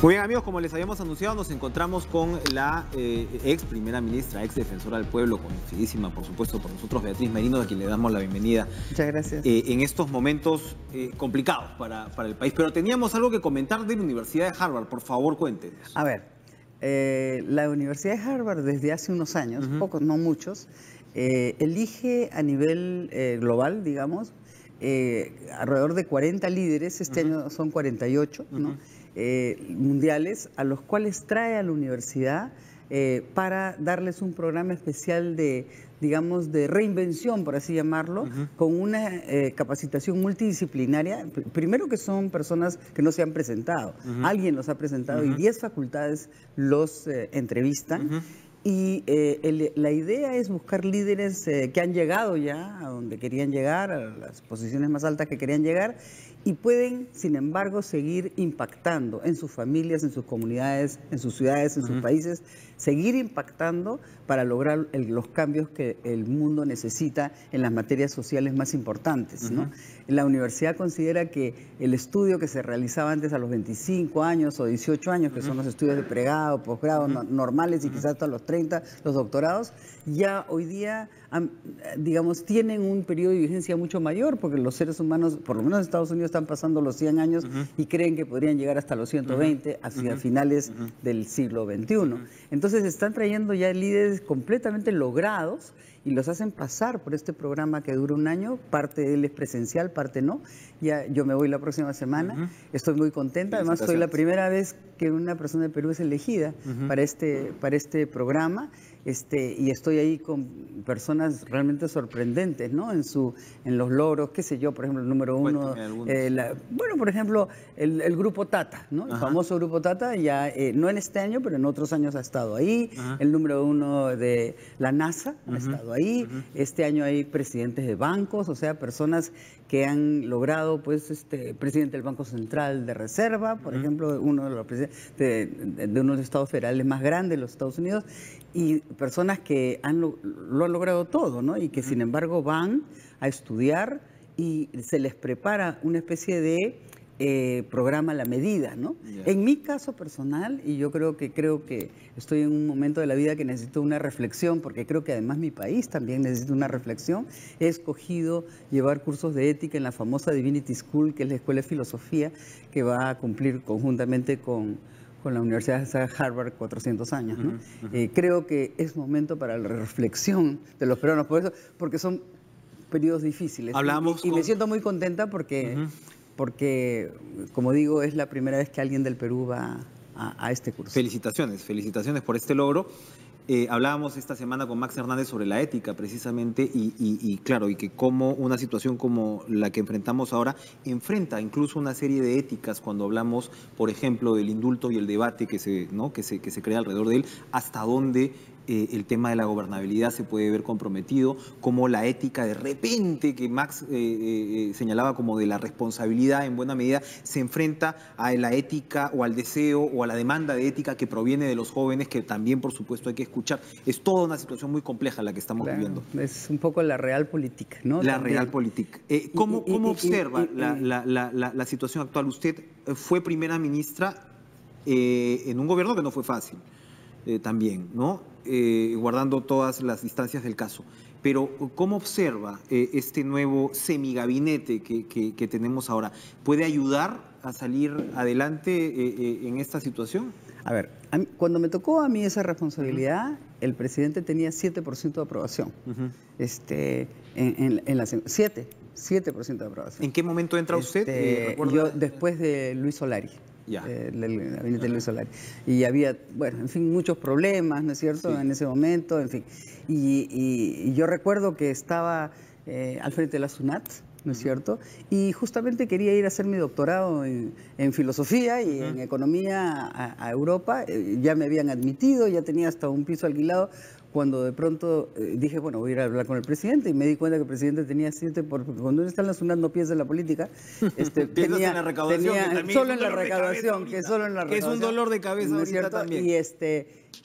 Muy bien, amigos, como les habíamos anunciado, nos encontramos con la ex primera ministra, ex defensora del pueblo, conocidísima, por supuesto, por nosotros, Beatriz Merino, a quien le damos la bienvenida. Muchas gracias. En estos momentos complicados para el país. Pero teníamos algo que comentar de la Universidad de Harvard. Por favor, cuéntenos. A ver, la Universidad de Harvard desde hace unos años, pocos, no muchos, elige a nivel global, digamos, alrededor de 40 líderes, este año son 48, ¿no? Mundiales, a los cuales trae a la universidad para darles un programa especial de, digamos, de reinvención, por así llamarlo, con una capacitación multidisciplinaria. Primero que son personas que no se han presentado, alguien los ha presentado y 10 facultades los entrevistan. Y la idea es buscar líderes que han llegado ya a donde querían llegar, a las posiciones más altas que querían llegar, y pueden, sin embargo, seguir impactando en sus familias, en sus comunidades, en sus ciudades, en sus países, seguir impactando para lograr los cambios que el mundo necesita en las materias sociales más importantes, ¿no? La universidad considera que el estudio que se realizaba antes a los 25 años o 18 años, que son los estudios de pregrado, posgrado normales y quizás hasta los 30, los doctorados, ya hoy día, digamos, tienen un periodo de vigencia mucho mayor, porque los seres humanos, por lo menos en Estados Unidos, están pasando los 100 años y creen que podrían llegar hasta los 120 hacia finales del siglo XXI. Entonces están trayendo ya líderes completamente logrados y los hacen pasar por este programa que dura un año. Parte de él es presencial, parte no. Ya yo me voy la próxima semana, estoy muy contenta. Además, soy la primera vez que una persona de Perú es elegida para este programa. Y estoy ahí con personas realmente sorprendentes, ¿no? En los logros, qué sé yo, por ejemplo, el número uno, bueno, por ejemplo, el Grupo Tata, ¿no? El famoso Grupo Tata, ya no en este año, pero en otros años ha estado ahí. El número uno de la NASA ha estado ahí. Este año hay presidentes de bancos, o sea, personas que han logrado, pues, presidente del Banco Central de Reserva, por ejemplo, uno de los presidentes de uno de los estados federales más grandes de los Estados Unidos, y personas que lo han logrado todo, ¿no? Y que sin embargo van a estudiar y se les prepara una especie de programa a la medida, ¿no? En mi caso personal, y yo creo que estoy en un momento de la vida que necesito una reflexión, porque creo que además mi país también necesita una reflexión, he escogido llevar cursos de ética en la famosa Divinity School, que es la escuela de filosofía, que va a cumplir conjuntamente con la Universidad de Harvard 400 años, ¿no? Creo que es momento para la reflexión de los peruanos, por eso, porque son periodos difíciles. Y me siento muy contenta porque, como digo, es la primera vez que alguien del Perú va a este curso. Felicitaciones por este logro. Hablábamos esta semana con Max Hernández sobre la ética, precisamente, y claro, y que cómo una situación como la que enfrentamos ahora enfrenta incluso una serie de éticas cuando hablamos, por ejemplo, del indulto y el debate que se crea alrededor de él, hasta dónde el tema de la gobernabilidad se puede ver comprometido, como la ética de repente, que Max señalaba como de la responsabilidad en buena medida, se enfrenta a la ética o al deseo o a la demanda de ética que proviene de los jóvenes, que también por supuesto hay que escuchar. Es toda una situación muy compleja la que estamos viviendo. Es un poco la realpolitik, ¿no? La realpolitik. ¿Cómo observa la situación actual? Usted fue primera ministra en un gobierno que no fue fácil. También, ¿no? Guardando todas las distancias del caso. Pero, ¿cómo observa este nuevo semigabinete que tenemos ahora? ¿Puede ayudar a salir adelante en esta situación? A ver, cuando me tocó a mí esa responsabilidad, el presidente tenía 7% de aprobación. En la 7% de aprobación. ¿En qué momento entra usted? Yo después de Luis Solari. Del gabinete de Luis Solari. Y había, bueno, en fin, muchos problemas, ¿no es cierto?, en ese momento, en fin. Y yo recuerdo que estaba al frente de la SUNAT, ¿no es cierto? Y justamente quería ir a hacer mi doctorado en filosofía y en economía a Europa. Ya me habían admitido, ya tenía hasta un piso alquilado, cuando de pronto dije, bueno, voy a ir a hablar con el presidente, y me di cuenta que el presidente tenía 7, porque cuando uno está en la SUNAT no piensa en la política. Tenía en la recaudación, solo en la recaudación, que solo en la recaudación. Que es un dolor de cabeza ahorita también.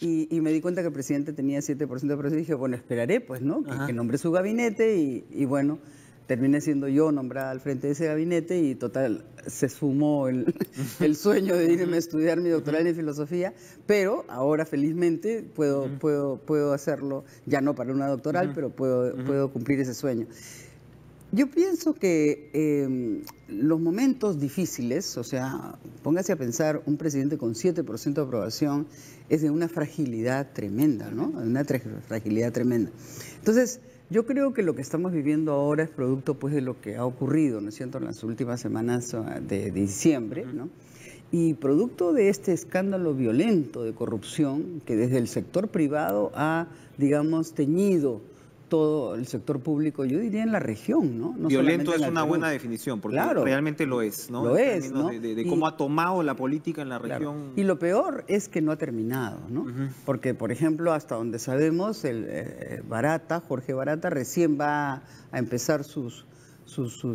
Y me di cuenta que el presidente tenía 7% de aprobación, y dije, bueno, esperaré, pues, ¿no? Que nombre su gabinete, y bueno, terminé siendo yo nombrada al frente de ese gabinete y total, se sumó el sueño de irme a estudiar mi doctorado en filosofía, pero ahora felizmente puedo hacerlo, ya no para una doctoral, pero puedo cumplir ese sueño. Yo pienso que los momentos difíciles, o sea, póngase a pensar, un presidente con 7% de aprobación es de una fragilidad tremenda, ¿no? Una fragilidad tremenda. Entonces, yo creo que lo que estamos viviendo ahora es producto pues de lo que ha ocurrido, ¿no es cierto?, en las últimas semanas de diciembre, ¿no? Y producto de este escándalo violento de corrupción que desde el sector privado ha, digamos, teñido todo el sector público, yo diría en la región, ¿no? Violento es una buena definición, porque claro, realmente lo es, ¿no? Lo es, ¿no? De cómo ha tomado la política en la región. Claro. Y lo peor es que no ha terminado, ¿no? Porque, por ejemplo, hasta donde sabemos, Jorge Barata, recién va a empezar sus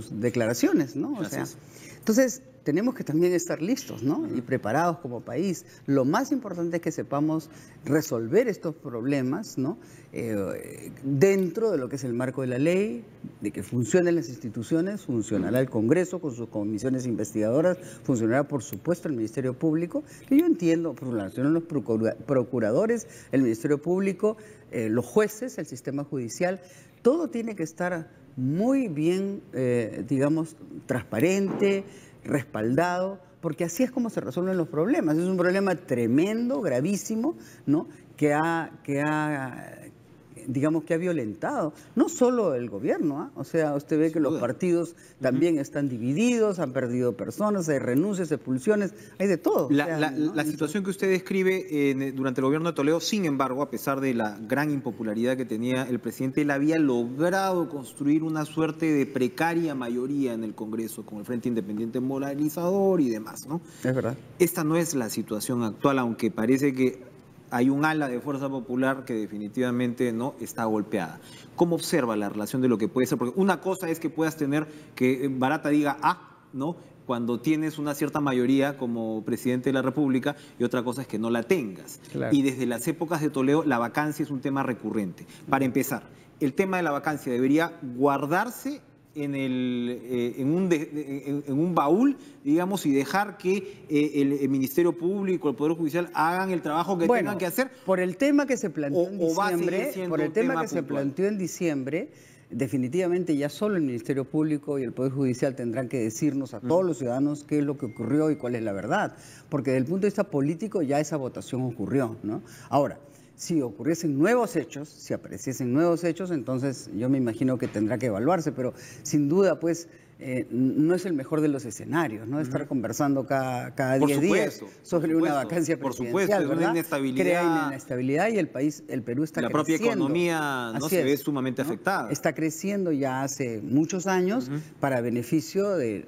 declaraciones, ¿no? O sea, entonces, tenemos que también estar listos, ¿no? Y preparados como país. Lo más importante es que sepamos resolver estos problemas, ¿no? Dentro de lo que es el marco de la ley, de que funcionen las instituciones, funcionará el Congreso con sus comisiones investigadoras, funcionará, por supuesto, el Ministerio Público, que yo entiendo, funcionan los procuradores, el Ministerio Público, los jueces, el sistema judicial, todo tiene que estar muy bien, digamos, transparente, respaldado, porque así es como se resuelven los problemas. Es un problema tremendo, gravísimo, ¿no? que ha violentado no solo el gobierno, o sea, usted ve que los partidos también están divididos, han perdido personas, hay renuncias, expulsiones, hay de todo. La situación que usted describe durante el gobierno de Toledo, sin embargo, a pesar de la gran impopularidad que tenía el presidente, él había logrado construir una suerte de precaria mayoría en el Congreso, con el Frente Independiente Moralizador y demás, ¿no? Es verdad. Esta no es la situación actual, aunque parece que hay un ala de Fuerza Popular que definitivamente no está golpeada. ¿Cómo observa la relación de lo que puede ser? Porque una cosa es que puedas tener que Barata diga ¿no? Cuando tienes una cierta mayoría como presidente de la República, y otra cosa es que no la tengas. Claro. Y desde las épocas de Toledo la vacancia es un tema recurrente. Para empezar, el tema de la vacancia debería guardarse en un baúl, digamos, y dejar que el Ministerio Público, el Poder Judicial hagan el trabajo que tengan que hacer. Por el tema que se planteó en diciembre, definitivamente ya solo el Ministerio Público y el Poder Judicial tendrán que decirnos a todos los ciudadanos qué es lo que ocurrió y cuál es la verdad, porque desde el punto de vista político ya esa votación ocurrió, ¿no? Ahora, si ocurriesen nuevos hechos, si apareciesen nuevos hechos, entonces yo me imagino que tendrá que evaluarse, pero sin duda, pues, no es el mejor de los escenarios, ¿no? Estar conversando cada 10 días sobre una vacancia presidencial, por supuesto, ¿verdad? Una inestabilidad. Crea inestabilidad y el Perú está creciendo. La propia economía se ve sumamente afectada. Está creciendo ya hace muchos años para beneficio de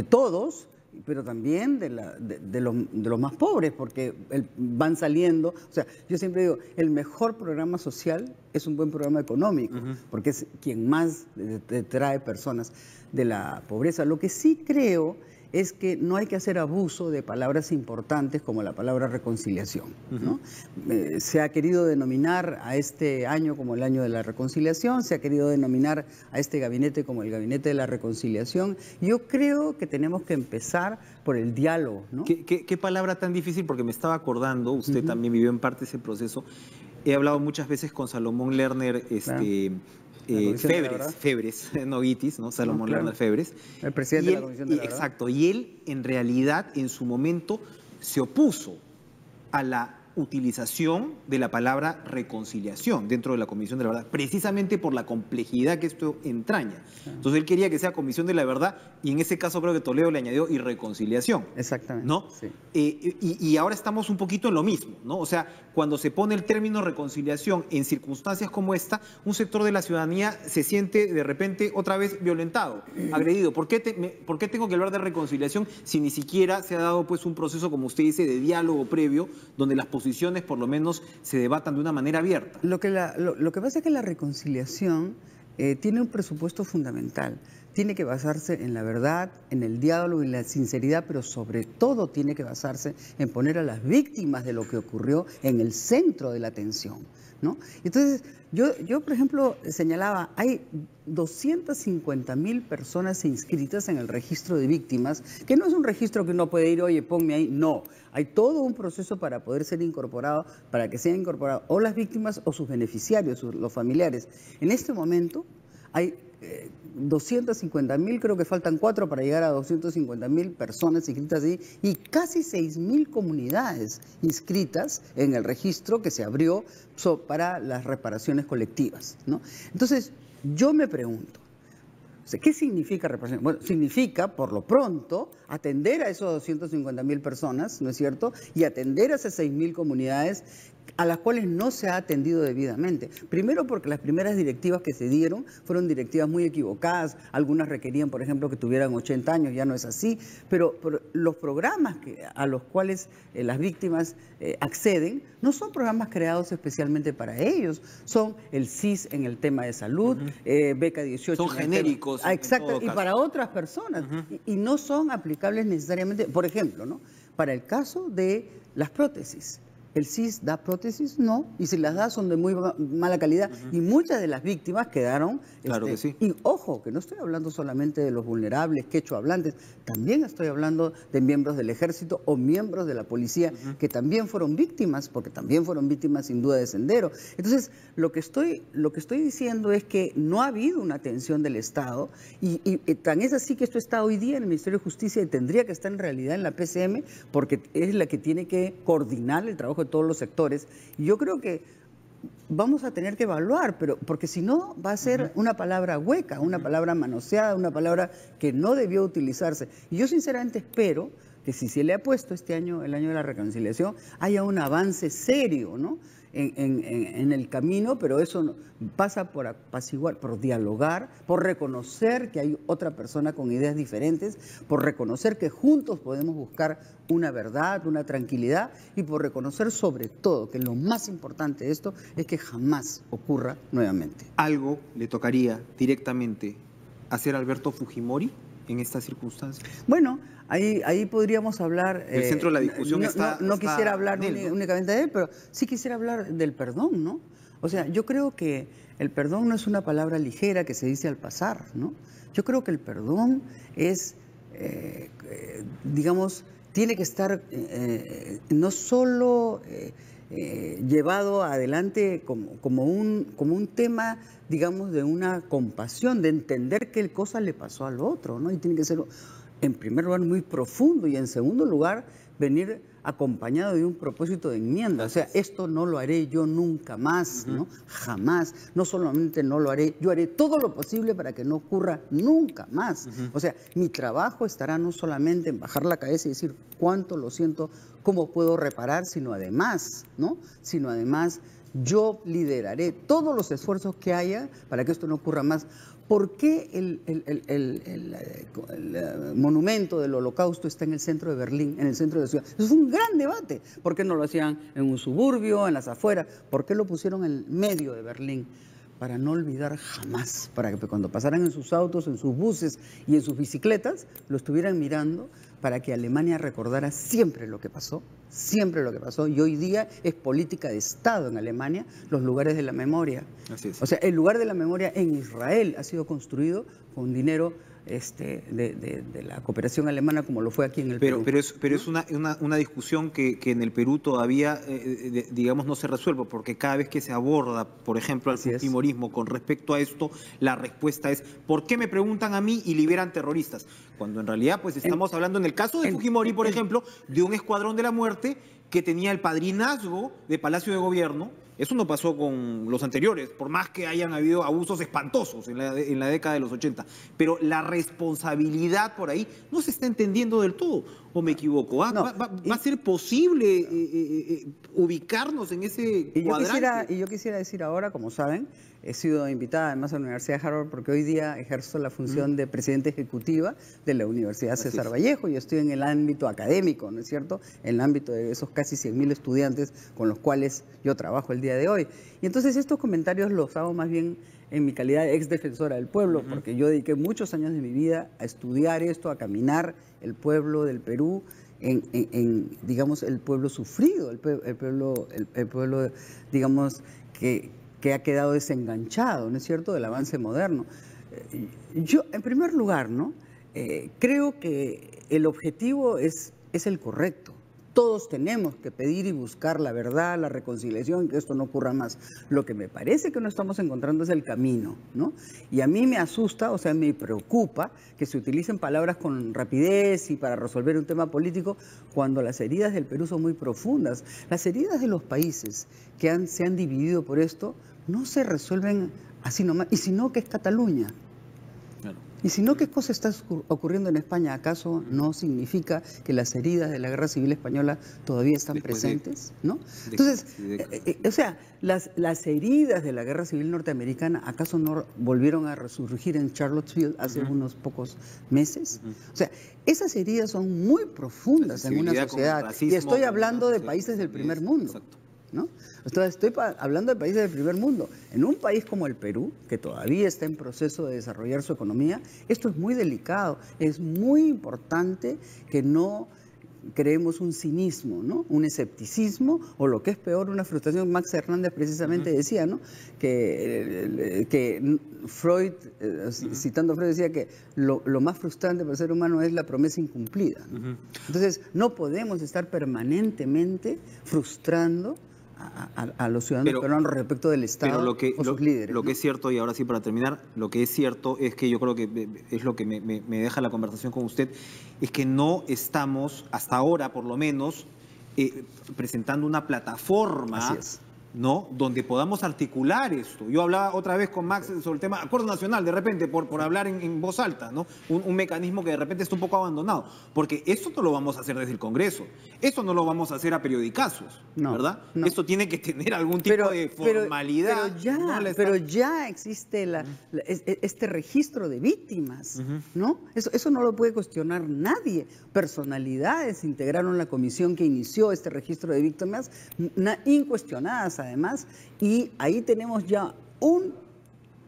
todos, pero también de los más pobres, porque van saliendo. O sea, yo siempre digo, el mejor programa social es un buen programa económico, porque es quien más te trae personas de la pobreza. Lo que sí creo es que no hay que hacer abuso de palabras importantes como la palabra reconciliación, ¿no? Se ha querido denominar a este año como el año de la reconciliación, se ha querido denominar a este gabinete como el gabinete de la reconciliación. Yo creo que tenemos que empezar por el diálogo, ¿no? ¿Qué palabra tan difícil? Porque me estaba acordando, usted también vivió en parte ese proceso. He hablado muchas veces con Salomón Lerner, Febres, no Guitis, ¿no? Salomón Lerner Febres. El presidente de la Comisión de la Verdad. Exacto, y él en realidad en su momento se opuso a la utilización de la palabra reconciliación dentro de la Comisión de la Verdad, precisamente por la complejidad que esto entraña. Entonces él quería que sea Comisión de la Verdad, y en ese caso creo que Toledo le añadió y reconciliación. Exactamente. ¿No? Sí. Y ahora estamos un poquito en lo mismo, ¿no? O sea, cuando se pone el término reconciliación en circunstancias como esta, un sector de la ciudadanía se siente de repente otra vez violentado, agredido. ¿Por qué tengo que hablar de reconciliación si ni siquiera se ha dado pues un proceso, como usted dice, de diálogo previo, donde las posiciones por lo menos se debatan de una manera abierta? Lo que pasa es que la reconciliación tiene un presupuesto fundamental. tiene que basarse en la verdad, en el diálogo y la sinceridad, pero sobre todo tiene que basarse en poner a las víctimas de lo que ocurrió en el centro de la atención, ¿no? Entonces, yo, por ejemplo, señalaba, hay 250.000 personas inscritas en el registro de víctimas, que no es un registro que uno puede ir, oye, ponme ahí, no. Hay todo un proceso para poder ser incorporado, para que sean incorporados o las víctimas o sus beneficiarios, los familiares. En este momento hay 250.000, creo que faltan 4 para llegar a 250.000 personas inscritas ahí y casi 6.000 comunidades inscritas en el registro que se abrió para las reparaciones colectivas, ¿no? Entonces, yo me pregunto, ¿qué significa reparación? Bueno, significa, por lo pronto, atender a esos 250.000 personas, ¿no es cierto? Y atender a esas 6.000 comunidades a las cuales no se ha atendido debidamente. Primero porque las primeras directivas que se dieron fueron directivas muy equivocadas. Algunas requerían, por ejemplo, que tuvieran 80 años, ya no es así. Pero los programas a los cuales las víctimas acceden no son programas creados especialmente para ellos. Son el CIS en el tema de salud, Beca 18. Son genéricos. Exacto, y para otras personas. Y no son aplicables necesariamente, por ejemplo, ¿no? Para el caso de las prótesis. ¿El CIS da prótesis? No, y si las da son de muy mala calidad. Y muchas de las víctimas quedaron... Claro que sí. Y ojo, que no estoy hablando solamente de los vulnerables, quechua hablantes, también estoy hablando de miembros del ejército o miembros de la policía que también fueron víctimas, porque también fueron víctimas sin duda de Sendero. Entonces, lo que estoy diciendo es que no ha habido una atención del Estado y tan es así que esto está hoy día en el Ministerio de Justicia y tendría que estar en realidad en la PCM porque es la que tiene que coordinar el trabajo de todos los sectores. Y yo creo que vamos a tener que evaluar, pero porque si no va a ser una palabra hueca, una palabra manoseada, una palabra que no debió utilizarse. Y yo sinceramente espero que si se le ha puesto este año, el año de la reconciliación, haya un avance serio, ¿no? En el camino, pero eso pasa por apaciguar, por dialogar, por reconocer que hay otra persona con ideas diferentes, por reconocer que juntos podemos buscar una verdad, una tranquilidad y por reconocer sobre todo que lo más importante de esto es que jamás ocurra nuevamente. ¿Algo le tocaría directamente hacer a Alberto Fujimori en estas circunstancias? Bueno, ahí podríamos hablar... El centro de la discusión no quisiera hablar de él, ¿no? únicamente de él, pero sí quisiera hablar del perdón, ¿no? O sea, yo creo que el perdón no es una palabra ligera que se dice al pasar, ¿no? Yo creo que el perdón es, digamos, tiene que estar no solo llevado adelante como un tema, digamos, de una compasión, de entender qué cosa le pasó al otro, ¿no? Y tiene que ser, en primer lugar, muy profundo y en segundo lugar, venir acompañado de un propósito de enmienda. O sea, esto no lo haré yo nunca más, ¿no? Jamás. No solamente no lo haré, yo haré todo lo posible para que no ocurra nunca más. O sea, mi trabajo estará no solamente en bajar la cabeza y decir cuánto lo siento, cómo puedo reparar, sino además, ¿no? Sino además, yo lideraré todos los esfuerzos que haya para que esto no ocurra más. ¿Por qué el monumento del Holocausto está en el centro de Berlín, en el centro de la ciudad? Es un gran debate. ¿Por qué no lo hacían en un suburbio, en las afueras? ¿Por qué lo pusieron en el medio de Berlín? Para no olvidar jamás, para que cuando pasaran en sus autos, en sus buses y en sus bicicletas, lo estuvieran mirando, para que Alemania recordara siempre lo que pasó, y hoy día es política de Estado en Alemania, los lugares de la memoria. Así es. O sea, el lugar de la memoria en Israel ha sido construido con dinero de la cooperación alemana, como lo fue aquí en el Perú. Pero es una discusión que en el Perú todavía, digamos, no se resuelve, porque cada vez que se aborda, por ejemplo, al fujimorismo con respecto a esto, la respuesta es, ¿por qué me preguntan a mí y liberan terroristas? Cuando en realidad, pues estamos hablando, en el caso de Fujimori, por ejemplo, de un escuadrón de la muerte que tenía el padrinazgo de Palacio de Gobierno. Eso no pasó con los anteriores, por más que hayan habido abusos espantosos en la década de los 80. Pero la responsabilidad por ahí no se está entendiendo del todo, ¿o me equivoco? ¿Va a ser posible ubicarnos en ese cuadrante? Y yo quisiera decir ahora, como saben, he sido invitada además a la Universidad de Harvard porque hoy día ejerzo la función de presidente ejecutiva de la Universidad César Vallejo y estoy en el ámbito académico, ¿no es cierto? En el ámbito de esos casi 100.000 estudiantes con los cuales yo trabajo el día de hoy. Y entonces estos comentarios los hago más bien en mi calidad de ex defensora del pueblo, porque yo dediqué muchos años de mi vida a estudiar esto, a caminar el pueblo del Perú, digamos, el pueblo sufrido, el pueblo, digamos, que ha quedado desenganchado, ¿no es cierto?, del avance moderno. Yo, en primer lugar, ¿no?, creo que el objetivo es el correcto. Todos tenemos que pedir y buscar la verdad, la reconciliación, que esto no ocurra más. Lo que me parece que no estamos encontrando es el camino, ¿no? Y a mí me asusta, o sea, me preocupa que se utilicen palabras con rapidez y para resolver un tema político cuando las heridas del Perú son muy profundas. Las heridas de los países que se han dividido por esto no se resuelven así nomás. Y si no, ¿qué es Cataluña? Claro. Y si no, ¿qué cosa está ocurriendo en España? ¿Acaso no significa que las heridas de la Guerra Civil Española todavía están presentes? ¿No? Entonces, o sea, las heridas de la Guerra Civil Norteamericana, ¿acaso no volvieron a resurgir en Charlottesville hace unos pocos meses? O sea, esas heridas son muy profundas en una sociedad. Y estoy hablando de países del primer mundo. Exacto. ¿No? Estoy hablando de países del primer mundo. En un país como el Perú, que todavía está en proceso de desarrollar su economía, esto es muy delicado. Es muy importante que no creemos un cinismo, ¿no?, un escepticismo, o lo que es peor, una frustración. Max Hernández precisamente decía, ¿no?, que Freud, citando a Freud, decía que lo más frustrante para el ser humano es la promesa incumplida, ¿no? Entonces, no podemos estar permanentemente frustrando a los ciudadanos peruanos respecto del Estado o sus líderes. Lo que es cierto, y ahora sí para terminar, lo que es cierto es que yo creo que es lo que me deja la conversación con usted, es que no estamos, hasta ahora por lo menos, presentando una plataforma, ¿no?, donde podamos articular esto. Yo hablaba otra vez con Max sobre el tema Acuerdo Nacional, de repente, por hablar en voz alta, ¿no? Un mecanismo que de repente está un poco abandonado, porque esto no lo vamos a hacer desde el Congreso, esto no lo vamos a hacer a periodicazos, ¿verdad? No. Esto tiene que tener algún tipo de formalidad. Pero ya existe este registro de víctimas, ¿no? Eso no lo puede cuestionar nadie. Personalidades integraron la comisión que inició este registro de víctimas, incuestionadas además, y ahí tenemos ya un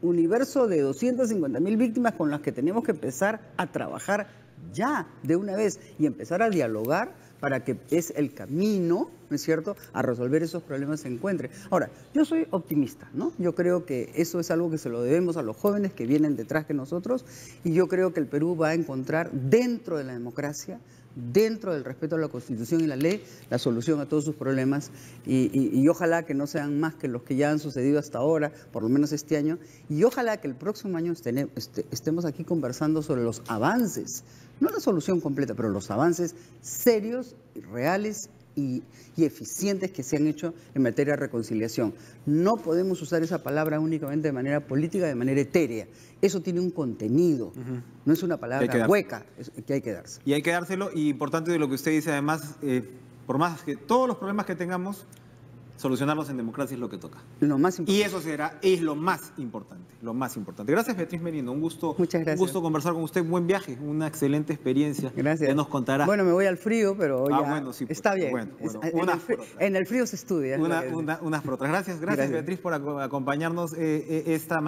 universo de 250.000 víctimas con las que tenemos que empezar a trabajar ya de una vez y empezar a dialogar para que es el camino, ¿no es cierto?, a resolver esos problemas se encuentre. Ahora, yo soy optimista, ¿no? Yo creo que eso es algo que se lo debemos a los jóvenes que vienen detrás de nosotros, y yo creo que el Perú va a encontrar dentro de la democracia, dentro del respeto a la Constitución y la ley, la solución a todos sus problemas, y ojalá que no sean más que los que ya han sucedido hasta ahora, por lo menos este año, y ojalá que el próximo año estemos aquí conversando sobre los avances, no la solución completa, pero los avances serios, reales y eficientes que se han hecho en materia de reconciliación. No podemos usar esa palabra únicamente de manera política, de manera etérea. Eso tiene un contenido, no es una palabra hueca, que hay que darse. Y hay que dárselo, y importante de lo que usted dice además, por más que todos los problemas que tengamos, solucionarlos en democracia es lo que toca. Lo más importante. Y eso es lo más importante, lo más importante. Gracias, Beatriz Merino, un gusto. Muchas gracias. Un gusto conversar con usted, buen viaje, una excelente experiencia. Gracias. Ya nos contará. Bueno, me voy al frío, pero ya bueno, sí, pues, está bien. Bueno, en el frío se estudia. Unas por otras. Gracias, Beatriz, por acompañarnos esta